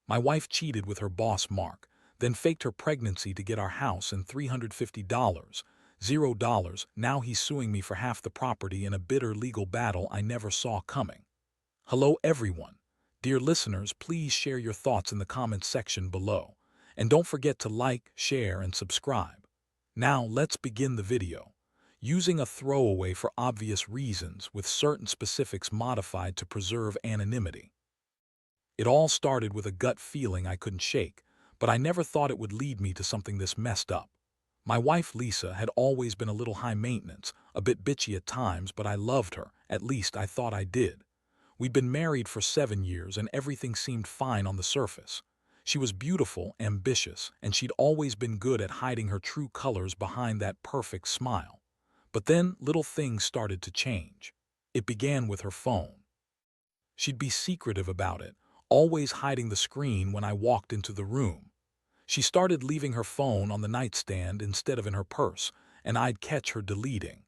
My wife cheated with her boss, Mark, then faked her pregnancy to get our house and $350. $0. Now he's suing me for half the property in a bitter legal battle I never saw coming. Hello, everyone. Dear listeners, please share your thoughts in the comments section below. And don't forget to like, share, and subscribe. Now, let's begin the video. Using a throwaway for obvious reasons with certain specifics modified to preserve anonymity. It all started with a gut feeling I couldn't shake, but I never thought it would lead me to something this messed up. My wife Lisa had always been a little high maintenance, a bit bitchy at times, but I loved her, at least I thought I did. We'd been married for 7 years and everything seemed fine on the surface. She was beautiful, ambitious, and she'd always been good at hiding her true colors behind that perfect smile. But then little things started to change. It began with her phone. She'd be secretive about it, always hiding the screen when I walked into the room. She started leaving her phone on the nightstand instead of in her purse, and I'd catch her deleting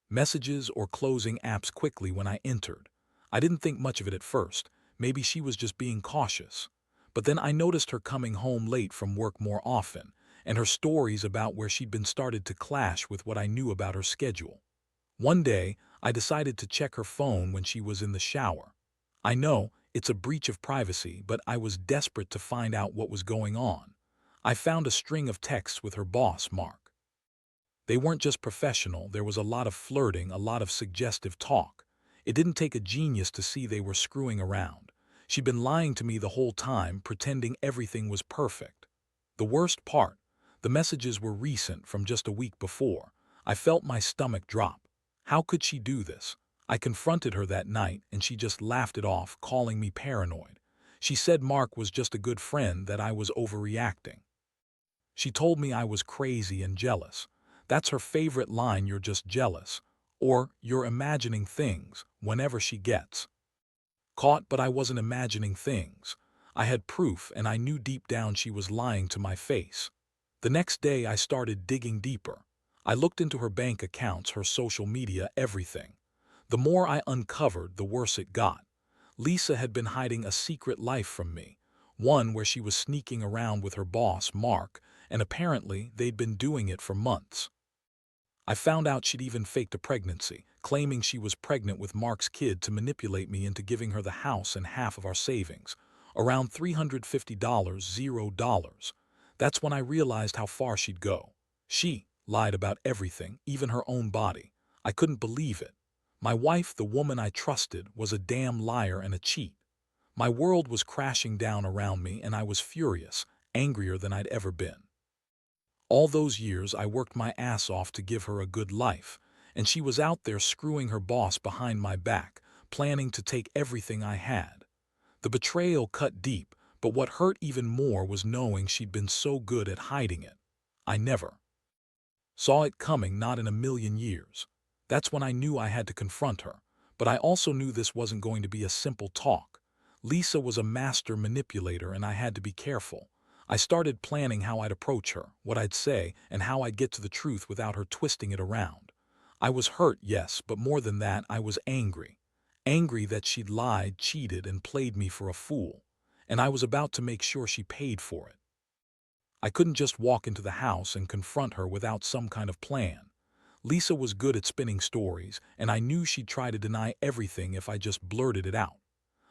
messages or closing apps quickly when I entered. I didn't think much of it at first. Maybe she was just being cautious. But then I noticed her coming home late from work more often, and her stories about where she'd been started to clash with what I knew about her schedule. One day, I decided to check her phone when she was in the shower. I know, it's a breach of privacy, but I was desperate to find out what was going on. I found a string of texts with her boss, Mark. They weren't just professional, there was a lot of flirting, a lot of suggestive talk. It didn't take a genius to see they were screwing around. She'd been lying to me the whole time, pretending everything was perfect. The worst part, the messages were recent, from just a week before. I felt my stomach drop. How could she do this? I confronted her that night, and she just laughed it off, calling me paranoid. She said Mark was just a good friend, that I was overreacting. She told me I was crazy and jealous. That's her favorite line, "You're just jealous," or "You're imagining things," whenever she gets caught. But I wasn't imagining things. I had proof, and I knew deep down she was lying to my face. The next day I started digging deeper. I looked into her bank accounts, her social media, everything. The more I uncovered, the worse it got. Lisa had been hiding a secret life from me, one where she was sneaking around with her boss, Mark, and apparently they'd been doing it for months. I found out she'd even faked a pregnancy, claiming she was pregnant with Mark's kid to manipulate me into giving her the house and half of our savings, around $350, $0. That's when I realized how far she'd go. She lied about everything, even her own body. I couldn't believe it. My wife, the woman I trusted, was a damn liar and a cheat. My world was crashing down around me, and I was furious, angrier than I'd ever been. All those years I worked my ass off to give her a good life, and she was out there screwing her boss behind my back, planning to take everything I had. The betrayal cut deep, but what hurt even more was knowing she'd been so good at hiding it. I never saw it coming, not in a million years. That's when I knew I had to confront her, but I also knew this wasn't going to be a simple talk. Lisa was a master manipulator, and I had to be careful. I started planning how I'd approach her, what I'd say, and how I'd get to the truth without her twisting it around. I was hurt, yes, but more than that, I was angry. Angry that she'd lied, cheated, and played me for a fool. And I was about to make sure she paid for it. I couldn't just walk into the house and confront her without some kind of plan. Lisa was good at spinning stories, and I knew she'd try to deny everything if I just blurted it out.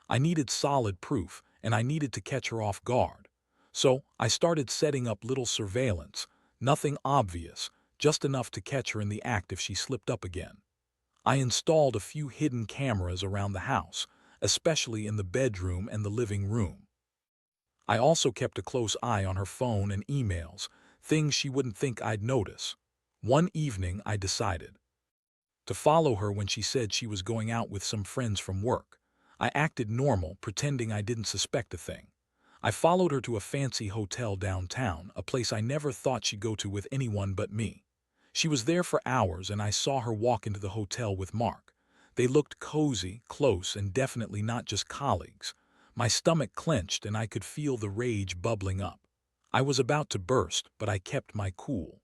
I needed solid proof, and I needed to catch her off guard. So I started setting up little surveillance, nothing obvious, just enough to catch her in the act if she slipped up again. I installed a few hidden cameras around the house, especially in the bedroom and the living room. I also kept a close eye on her phone and emails, things she wouldn't think I'd notice. One evening I decided to follow her when she said she was going out with some friends from work. I acted normal, pretending I didn't suspect a thing. I followed her to a fancy hotel downtown, a place I never thought she'd go to with anyone but me. She was there for hours, and I saw her walk into the hotel with Mark. They looked cozy, close, and definitely not just colleagues. My stomach clenched, and I could feel the rage bubbling up. I was about to burst, but I kept my cool.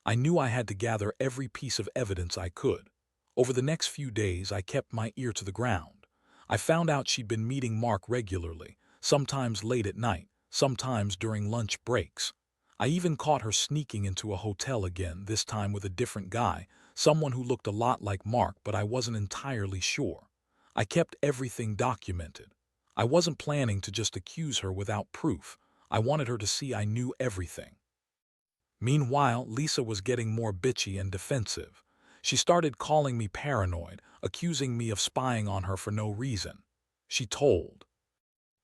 I knew I had to gather every piece of evidence I could. Over the next few days, I kept my ear to the ground. I found out she'd been meeting Mark regularly, sometimes late at night, sometimes during lunch breaks. I even caught her sneaking into a hotel again, this time with a different guy, someone who looked a lot like Mark, but I wasn't entirely sure. I kept everything documented. I wasn't planning to just accuse her without proof. I wanted her to see I knew everything. Meanwhile, Lisa was getting more bitchy and defensive. She started calling me paranoid, accusing me of spying on her for no reason. She told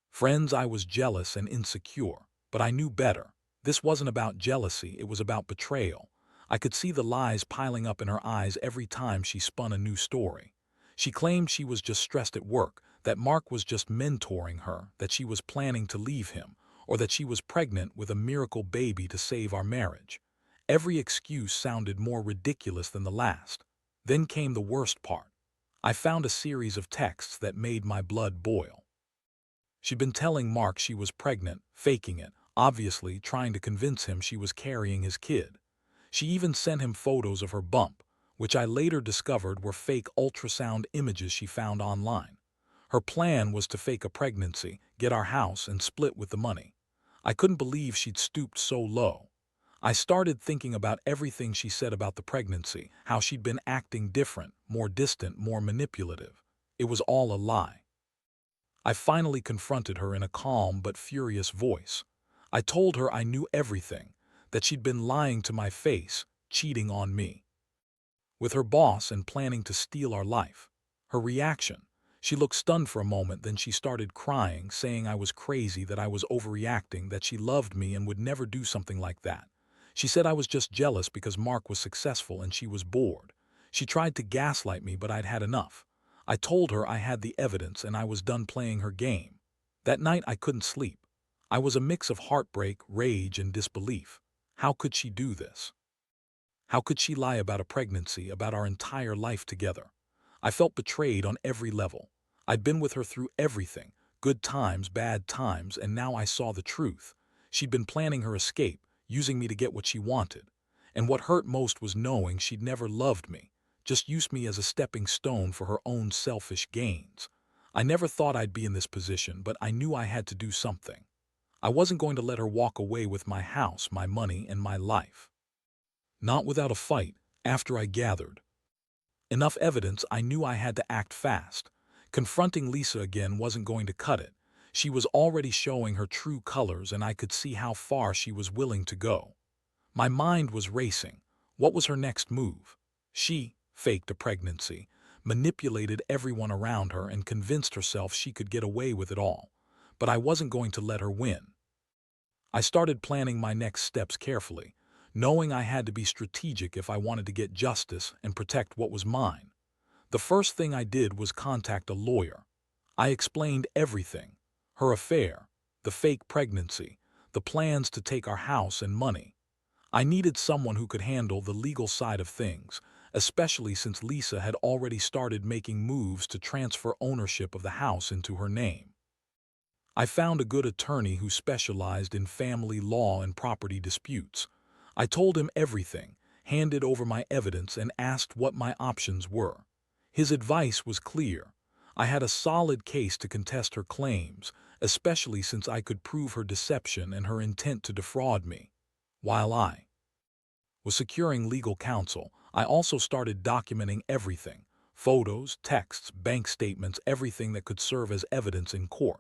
friends I was jealous and insecure, but I knew better. This wasn't about jealousy, it was about betrayal. I could see the lies piling up in her eyes every time she spun a new story. She claimed she was just stressed at work, that Mark was just mentoring her, that she was planning to leave him, or that she was pregnant with a miracle baby to save our marriage. Every excuse sounded more ridiculous than the last. Then came the worst part. I found a series of texts that made my blood boil. She'd been telling Mark she was pregnant, faking it, obviously trying to convince him she was carrying his kid. She even sent him photos of her bump, which I later discovered were fake ultrasound images she found online. Her plan was to fake a pregnancy, get our house, and split with the money. I couldn't believe she'd stooped so low. I started thinking about everything she said about the pregnancy, how she'd been acting different, more distant, more manipulative. It was all a lie. I finally confronted her in a calm but furious voice. I told her I knew everything, that she'd been lying to my face, cheating on me with her boss and planning to steal our life. Her reaction: she looked stunned for a moment, then she started crying, saying I was crazy, that I was overreacting, that she loved me and would never do something like that. She said I was just jealous because Mark was successful and she was bored. She tried to gaslight me, but I'd had enough. I told her I had the evidence and I was done playing her game. That night I couldn't sleep. I was a mix of heartbreak, rage, and disbelief. How could she do this? How could she lie about a pregnancy, about our entire life together? I felt betrayed on every level. I'd been with her through everything, good times, bad times, and now I saw the truth. She'd been planning her escape, using me to get what she wanted. And what hurt most was knowing she'd never loved me, just used me as a stepping stone for her own selfish gains. I never thought I'd be in this position, but I knew I had to do something. I wasn't going to let her walk away with my house, my money, and my life. Not without a fight. After I gathered enough evidence, I knew I had to act fast. Confronting Lisa again wasn't going to cut it. She was already showing her true colors, and I could see how far she was willing to go. My mind was racing. What was her next move? She faked a pregnancy, manipulated everyone around her, and convinced herself she could get away with it all. But I wasn't going to let her win. I started planning my next steps carefully, knowing I had to be strategic if I wanted to get justice and protect what was mine. The first thing I did was contact a lawyer. I explained everything: her affair, the fake pregnancy, the plans to take our house and money. I needed someone who could handle the legal side of things, especially since Lisa had already started making moves to transfer ownership of the house into her name. I found a good attorney who specialized in family law and property disputes. I told him everything, handed over my evidence, and asked what my options were. His advice was clear. I had a solid case to contest her claims, especially since I could prove her deception and her intent to defraud me. While I was securing legal counsel, I also started documenting everything: photos, texts, bank statements, everything that could serve as evidence in court.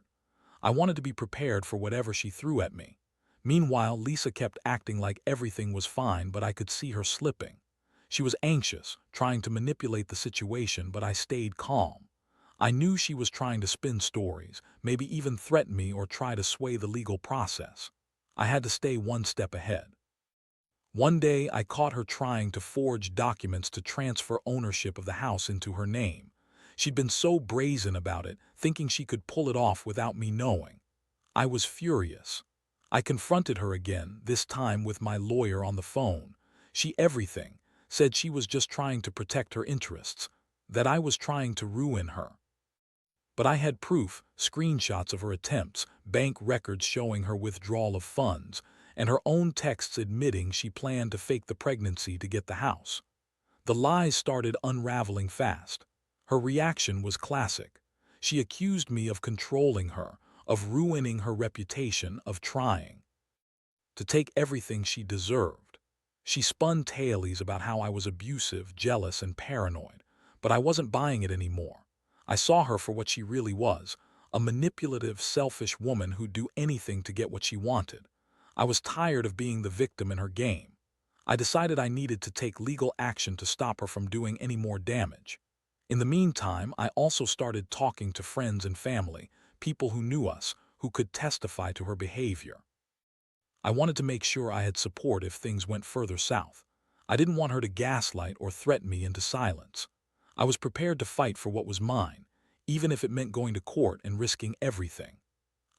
I wanted to be prepared for whatever she threw at me. Meanwhile, Lisa kept acting like everything was fine, but I could see her slipping. She was anxious, trying to manipulate the situation, but I stayed calm. I knew she was trying to spin stories, maybe even threaten me or try to sway the legal process. I had to stay one step ahead. One day, I caught her trying to forge documents to transfer ownership of the house into her name. She'd been so brazen about it, thinking she could pull it off without me knowing. I was furious. I confronted her again, this time with my lawyer on the phone. She everything, said she was just trying to protect her interests, that I was trying to ruin her. But I had proof: screenshots of her attempts, bank records showing her withdrawal of funds, and her own texts admitting she planned to fake the pregnancy to get the house. The lies started unraveling fast. Her reaction was classic. She accused me of controlling her, of ruining her reputation, of trying to take everything she deserved. She spun tales about how I was abusive, jealous, and paranoid, but I wasn't buying it anymore. I saw her for what she really was, a manipulative, selfish woman who'd do anything to get what she wanted. I was tired of being the victim in her game. I decided I needed to take legal action to stop her from doing any more damage. In the meantime, I also started talking to friends and family, people who knew us, who could testify to her behavior. I wanted to make sure I had support if things went further south. I didn't want her to gaslight or threaten me into silence. I was prepared to fight for what was mine, even if it meant going to court and risking everything.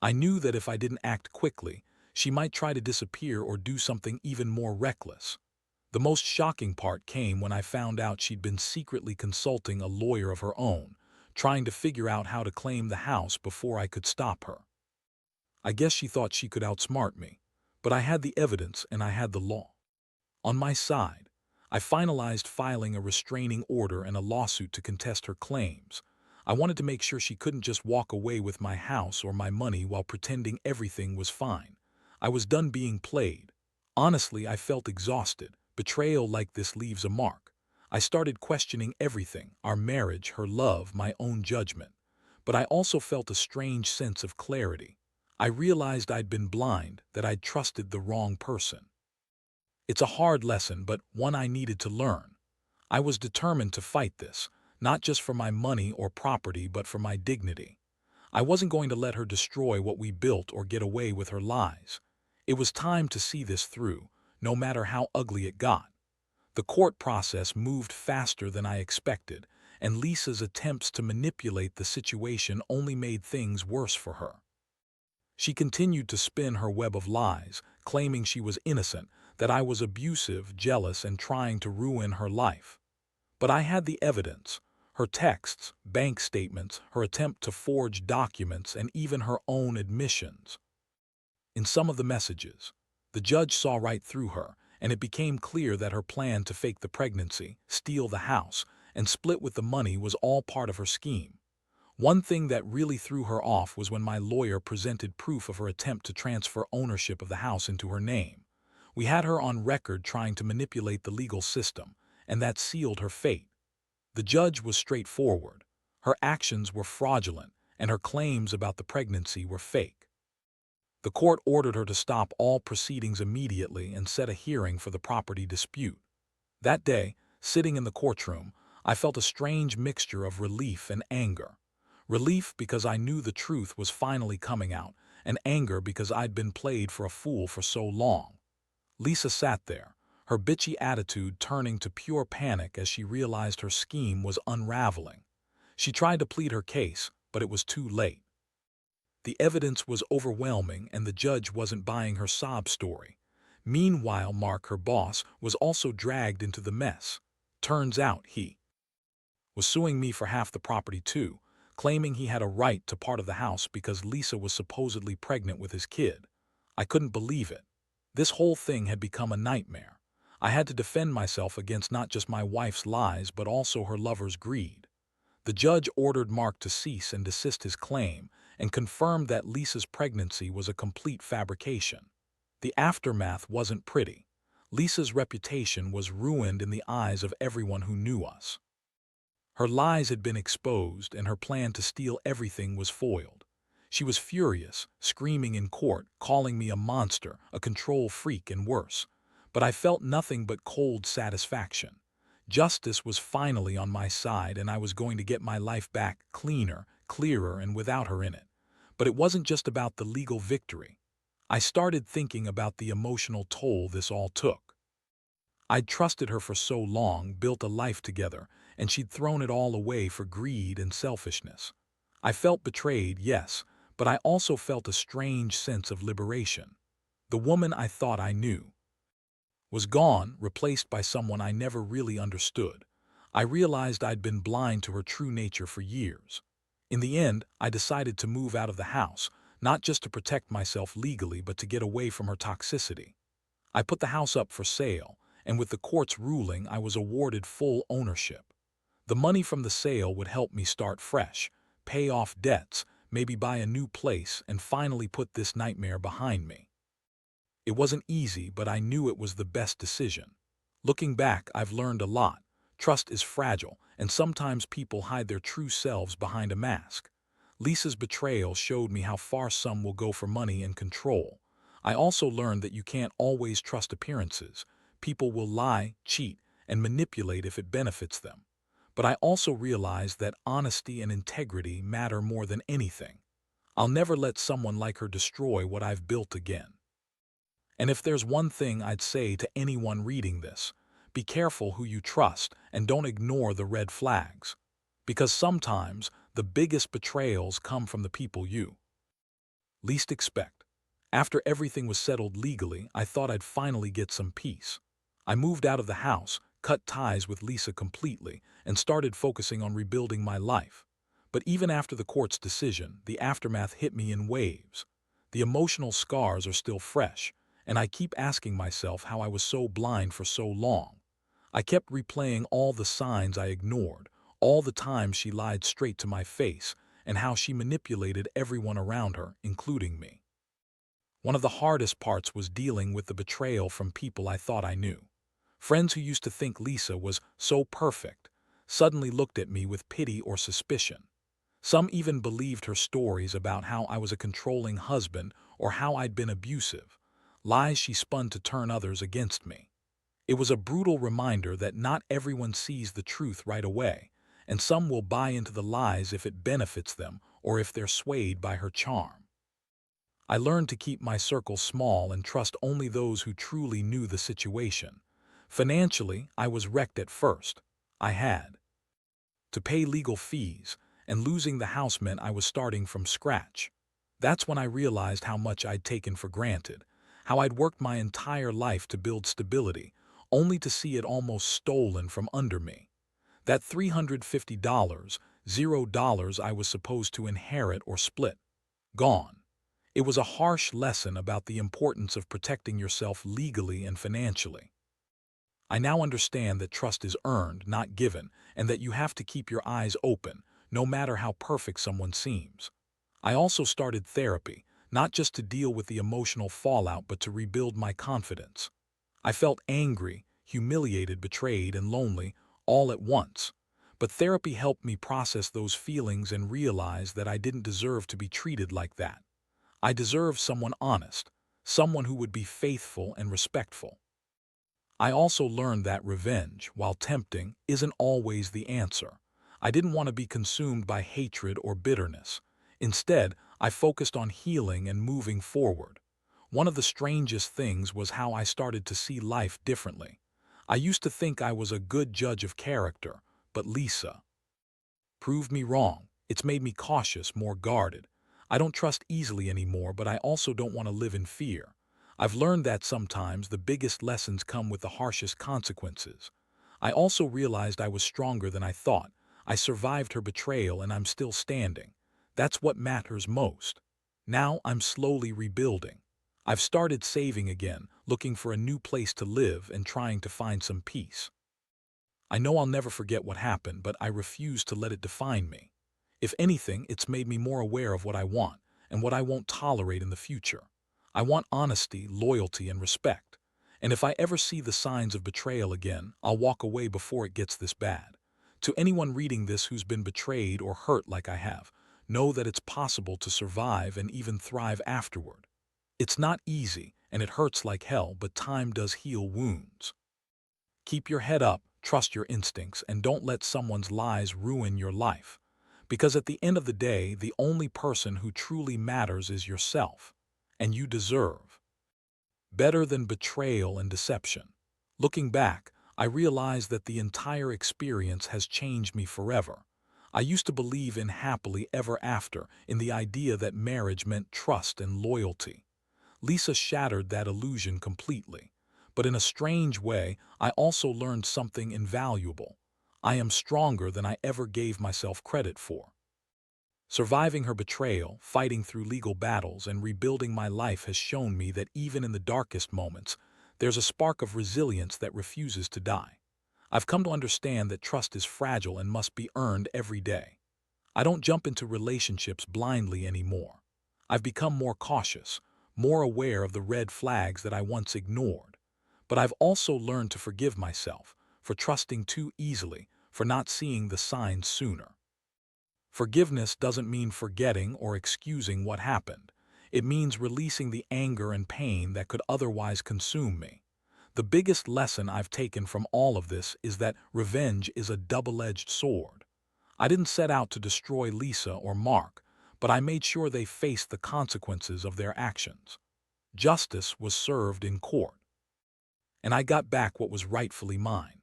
I knew that if I didn't act quickly, she might try to disappear or do something even more reckless. The most shocking part came when I found out she'd been secretly consulting a lawyer of her own, trying to figure out how to claim the house before I could stop her. I guess she thought she could outsmart me, but I had the evidence and I had the law on my side. I finalized filing a restraining order and a lawsuit to contest her claims. I wanted to make sure she couldn't just walk away with my house or my money while pretending everything was fine. I was done being played. Honestly, I felt exhausted. Betrayal like this leaves a mark. I started questioning everything, our marriage, her love, my own judgment. But I also felt a strange sense of clarity. I realized I'd been blind, that I'd trusted the wrong person. It's a hard lesson, but one I needed to learn. I was determined to fight this, not just for my money or property, but for my dignity. I wasn't going to let her destroy what we built or get away with her lies. It was time to see this through, no matter how ugly it got. The court process moved faster than I expected, and Lisa's attempts to manipulate the situation only made things worse for her. She continued to spin her web of lies, claiming she was innocent, that I was abusive, jealous, and trying to ruin her life. But I had the evidence: her texts, bank statements, her attempt to forge documents, and even her own admissions. In some of the messages, the judge saw right through her, and it became clear that her plan to fake the pregnancy, steal the house, and split with the money was all part of her scheme. One thing that really threw her off was when my lawyer presented proof of her attempt to transfer ownership of the house into her name. We had her on record trying to manipulate the legal system, and that sealed her fate. The judge was straightforward. Her actions were fraudulent, and her claims about the pregnancy were fake. The court ordered her to stop all proceedings immediately and set a hearing for the property dispute. That day, sitting in the courtroom, I felt a strange mixture of relief and anger. Relief because I knew the truth was finally coming out, and anger because I'd been played for a fool for so long. Lisa sat there, her bitchy attitude turning to pure panic as she realized her scheme was unraveling. She tried to plead her case, but it was too late. The evidence was overwhelming and the judge wasn't buying her sob story. Meanwhile, Mark, her boss, was also dragged into the mess. Turns out he was suing me for half the property too, claiming he had a right to part of the house because Lisa was supposedly pregnant with his kid. I couldn't believe it. This whole thing had become a nightmare. I had to defend myself against not just my wife's lies but also her lover's greed. The judge ordered Mark to cease and desist his claim and confirmed that Lisa's pregnancy was a complete fabrication. The aftermath wasn't pretty. Lisa's reputation was ruined in the eyes of everyone who knew us. Her lies had been exposed and her plan to steal everything was foiled. She was furious, screaming in court, calling me a monster, a control freak, and worse. But I felt nothing but cold satisfaction. Justice was finally on my side and I was going to get my life back cleaner, clearer, and without her in it. But it wasn't just about the legal victory. I started thinking about the emotional toll this all took. I'd trusted her for so long, built a life together, and she'd thrown it all away for greed and selfishness. I felt betrayed, yes, but I also felt a strange sense of liberation. The woman I thought I knew was gone, replaced by someone I never really understood. I realized I'd been blind to her true nature for years. In the end, I decided to move out of the house, not just to protect myself legally but to get away from her toxicity. I put the house up for sale, and with the court's ruling I was awarded full ownership. The money from the sale would help me start fresh, pay off debts, maybe buy a new place, and finally put this nightmare behind me. It wasn't easy, but I knew it was the best decision. Looking back, I've learned a lot. Trust is fragile, and sometimes people hide their true selves behind a mask. Lisa's betrayal showed me how far some will go for money and control. I also learned that you can't always trust appearances. People will lie, cheat, and manipulate if it benefits them. But I also realized that honesty and integrity matter more than anything. I'll never let someone like her destroy what I've built again. And if there's one thing I'd say to anyone reading this, be careful who you trust and don't ignore the red flags. Because sometimes the biggest betrayals come from the people you least expect. After everything was settled legally, I thought I'd finally get some peace. I moved out of the house, cut ties with Lisa completely, and started focusing on rebuilding my life. But even after the court's decision, the aftermath hit me in waves. The emotional scars are still fresh, and I keep asking myself how I was so blind for so long. I kept replaying all the signs I ignored, all the times she lied straight to my face, and how she manipulated everyone around her, including me. One of the hardest parts was dealing with the betrayal from people I thought I knew. Friends who used to think Lisa was so perfect suddenly looked at me with pity or suspicion. Some even believed her stories about how I was a controlling husband or how I'd been abusive, lies she spun to turn others against me. It was a brutal reminder that not everyone sees the truth right away, and some will buy into the lies if it benefits them or if they're swayed by her charm. I learned to keep my circle small and trust only those who truly knew the situation. Financially, I was wrecked at first. I had to pay legal fees, and losing the house meant I was starting from scratch. That's when I realized how much I'd taken for granted, how I'd worked my entire life to build stability, only to see it almost stolen from under me. That $350, $0 I was supposed to inherit or split, gone. It was a harsh lesson about the importance of protecting yourself legally and financially. I now understand that trust is earned, not given, and that you have to keep your eyes open, no matter how perfect someone seems. I also started therapy, not just to deal with the emotional fallout, but to rebuild my confidence. I felt angry, humiliated, betrayed, and lonely, all at once. But therapy helped me process those feelings and realize that I didn't deserve to be treated like that. I deserved someone honest, someone who would be faithful and respectful. I also learned that revenge, while tempting, isn't always the answer. I didn't want to be consumed by hatred or bitterness. Instead, I focused on healing and moving forward. One of the strangest things was how I started to see life differently. I used to think I was a good judge of character, but Lisa proved me wrong. It's made me cautious, more guarded. I don't trust easily anymore, but I also don't want to live in fear. I've learned that sometimes the biggest lessons come with the harshest consequences. I also realized I was stronger than I thought. I survived her betrayal and I'm still standing. That's what matters most. Now I'm slowly rebuilding. I've started saving again, looking for a new place to live and trying to find some peace. I know I'll never forget what happened, but I refuse to let it define me. If anything, it's made me more aware of what I want and what I won't tolerate in the future. I want honesty, loyalty, and respect. And if I ever see the signs of betrayal again, I'll walk away before it gets this bad. To anyone reading this who's been betrayed or hurt like I have, know that it's possible to survive and even thrive afterward. It's not easy, and it hurts like hell, but time does heal wounds. Keep your head up, trust your instincts, and don't let someone's lies ruin your life. Because at the end of the day, the only person who truly matters is yourself, and you deserve better than betrayal and deception. Looking back, I realized that the entire experience has changed me forever. I used to believe in happily ever after, in the idea that marriage meant trust and loyalty. Lisa shattered that illusion completely. But in a strange way, I also learned something invaluable. I am stronger than I ever gave myself credit for. Surviving her betrayal, fighting through legal battles, and rebuilding my life has shown me that even in the darkest moments, there's a spark of resilience that refuses to die. I've come to understand that trust is fragile and must be earned every day. I don't jump into relationships blindly anymore. I've become more cautious, more aware of the red flags that I once ignored. But I've also learned to forgive myself for trusting too easily, for not seeing the signs sooner. Forgiveness doesn't mean forgetting or excusing what happened. It means releasing the anger and pain that could otherwise consume me. The biggest lesson I've taken from all of this is that revenge is a double-edged sword. I didn't set out to destroy Lisa or Mark, but I made sure they faced the consequences of their actions. Justice was served in court, and I got back what was rightfully mine.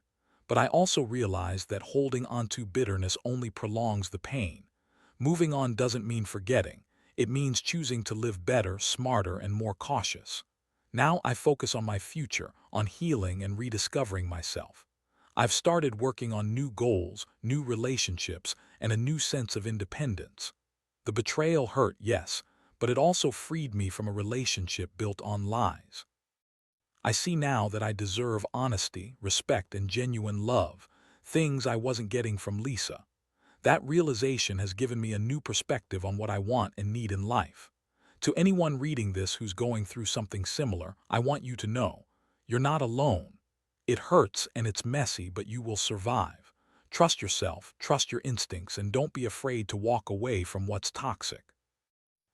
But I also realized that holding onto bitterness only prolongs the pain. Moving on doesn't mean forgetting. It means choosing to live better, smarter, and more cautious. Now I focus on my future, on healing and rediscovering myself. I've started working on new goals, new relationships, and a new sense of independence. The betrayal hurt, yes, but it also freed me from a relationship built on lies. I see now that I deserve honesty, respect, and genuine love, things I wasn't getting from Lisa. That realization has given me a new perspective on what I want and need in life. To anyone reading this who's going through something similar, I want you to know, you're not alone. It hurts and it's messy, but you will survive. Trust yourself, trust your instincts, and don't be afraid to walk away from what's toxic.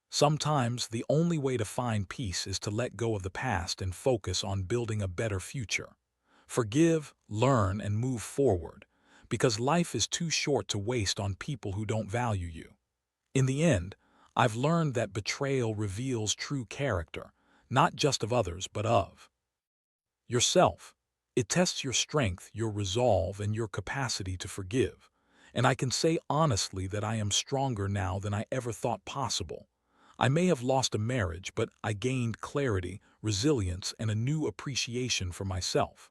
Sometimes the only way to find peace is to let go of the past and focus on building a better future. Forgive, learn, and move forward, because life is too short to waste on people who don't value you. In the end, I've learned that betrayal reveals true character, not just of others, but of yourself. It tests your strength, your resolve, and your capacity to forgive. And I can say honestly that I am stronger now than I ever thought possible. I may have lost a marriage, but I gained clarity, resilience, and a new appreciation for myself.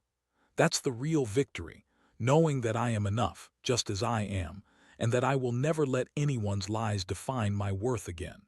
That's the real victory, knowing that I am enough, just as I am, and that I will never let anyone's lies define my worth again.